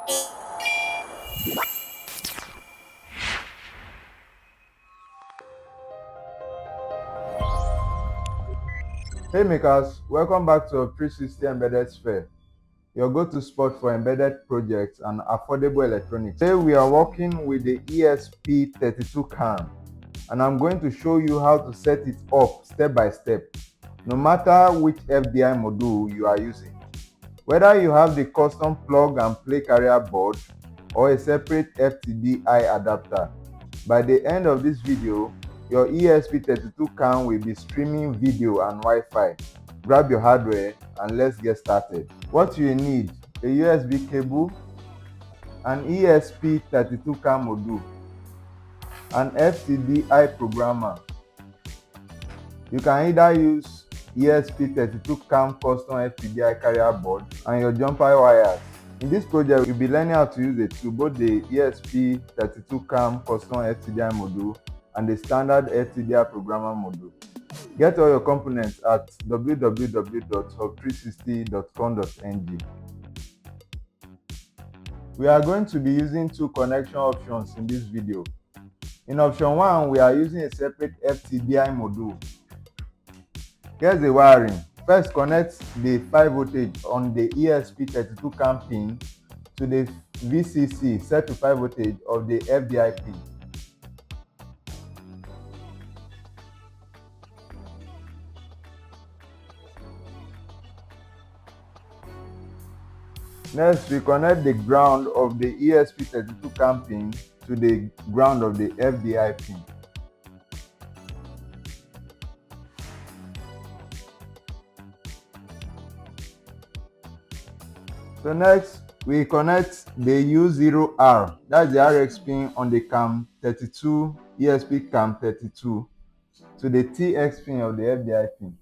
Hey makers, welcome back to Hub360 Embedded Sphere, your go-to spot for embedded projects and affordable electronics. Today we are working with the ESP32-CAM and I'm going to show you how to set it up step by step, no matter which FDI module you are using. Whether you have the custom plug and play carrier board or a separate FTDI adapter, by the end of this video, your ESP32-CAM will be streaming video and Wi-Fi. Grab your hardware and let's get started. What you need: a USB cable, an ESP32-CAM module, an FTDI programmer. You can either use ESP32-CAM custom FTDI carrier board and your jumper wires. In this project, you'll be learning how to use the two, both the ESP32-CAM custom FTDI module and the standard FTDI programmer module. Get all your components at www.hub360.com.ng. We are going to be using two connection options in this video. In option 1, we are using a separate FTDI module. Here's the wiring. First, connect the 5 voltage on the ESP32-CAM pin to the VCC set to 5 voltage of the FDI pin. Next, we connect the ground of the ESP32-CAM pin to the ground of the FDI pin. So next, we connect the U0R, that's the RX pin on the CAM32, ESP CAM32, to the TX pin of the FDI pin.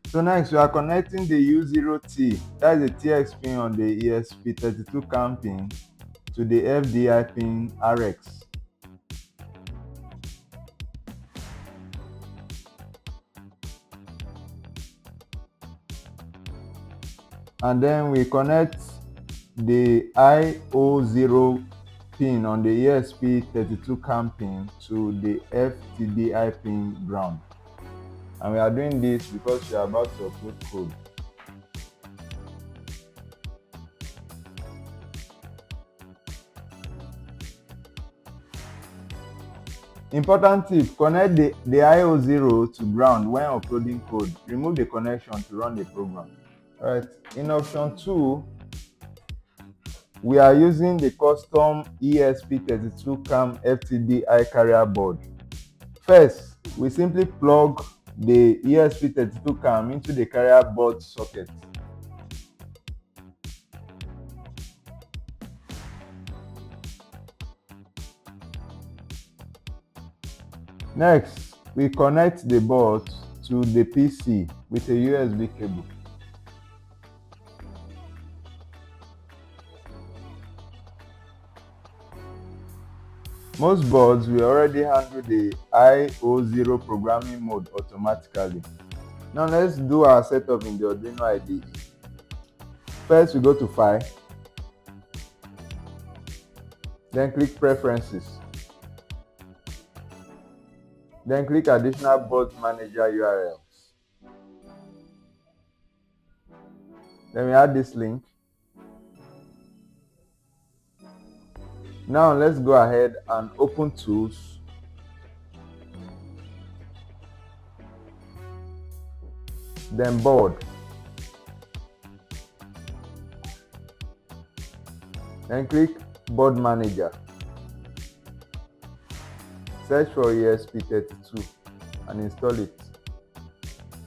So next, we are connecting the U0T, that's the TX pin on the ESP32-CAM pin, to the FDI pin RX. And then we connect the IO0 pin on the ESP32-CAM pin to the FTDI pin ground. And we are doing this because we are about to upload code. Important tip: connect the IO0 to ground when uploading code. Remove the connection to run the program. Alright, in option 2, we are using the custom ESP32-CAM FTDI carrier board. First, we simply plug the ESP32-CAM into the carrier board socket. Next, we connect the board to the PC with a USB cable. Most boards will already handle the IO0 programming mode automatically. Now let's do our setup in the Arduino IDE. First, we go to File, then click Preferences, then click Additional Board Manager URLs. Then we add this link. Now let's go ahead and open Tools, then Board, then click Board Manager. Search for ESP32 and install it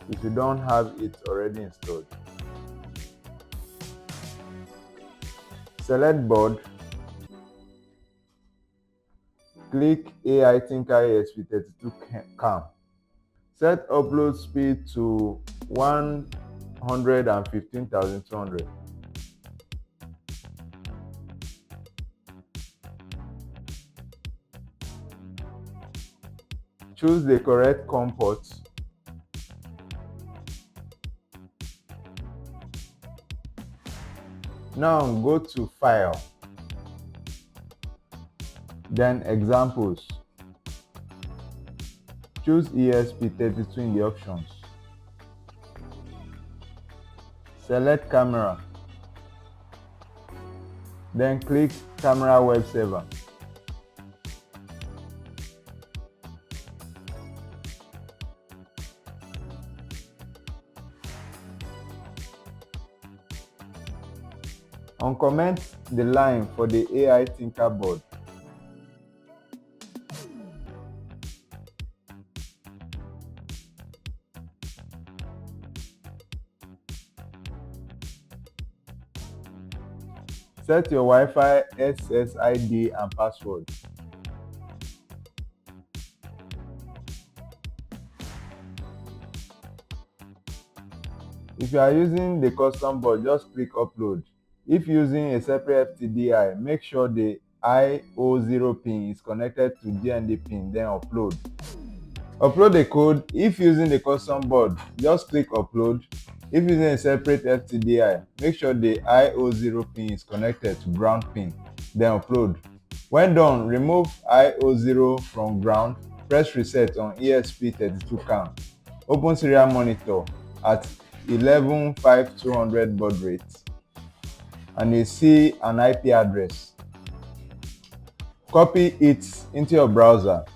if you don't have it already installed. Select Board, click AI Tinker ESP32-CAM. Set upload speed to 115,200. Choose the correct COM port. Now go to File, then Examples. Choose ESP32 in the options. Select Camera, then click Camera Web Server. Uncomment the line for the AI Thinker board. Set your Wi-Fi SSID and password. If you are using the custom board, just click Upload. If using a separate FTDI, make sure the I/O0 pin is connected to GND pin, then upload. Upload the code. If using the custom board, just click Upload. If using a separate FTDI, make sure the I/O0 pin is connected to ground pin, then upload. When done, remove I/O0 from ground, press reset on ESP32-CAM. Open serial monitor at 11.5200 baud rate, and you see an IP address. Copy it into your browser.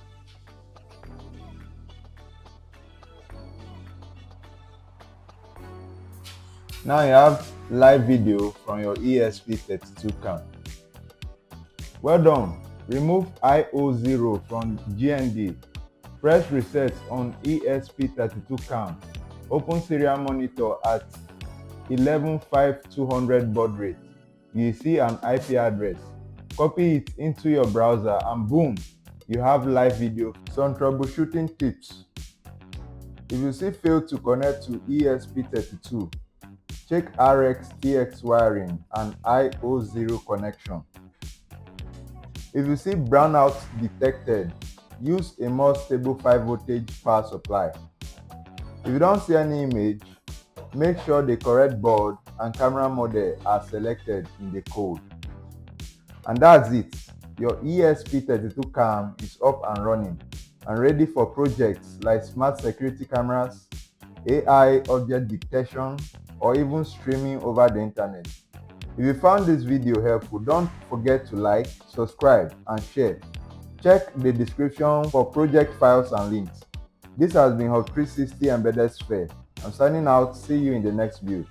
Now you have live video from your ESP32-CAM. Well done. Remove I/O0 from GND. Press reset on ESP32-CAM. Open serial monitor at 11.5200 baud rate. You see an IP address. Copy it into your browser and boom, you have live video. Some troubleshooting tips. If you see fail to connect to ESP32, check RX TX wiring and I/O0 connection. If you see brownout detected, use a more stable 5 voltage power supply. If you don't see any image, make sure the correct board and camera model are selected in the code. And that's it. Your ESP32-CAM is up and running and ready for projects like smart security cameras, AI object detection, or even streaming over the internet. If you found this video helpful, don't forget to like, subscribe, and share. Check the description for project files and links. This has been Hub360 Embedded Sphere. I'm signing out. See you in the next video.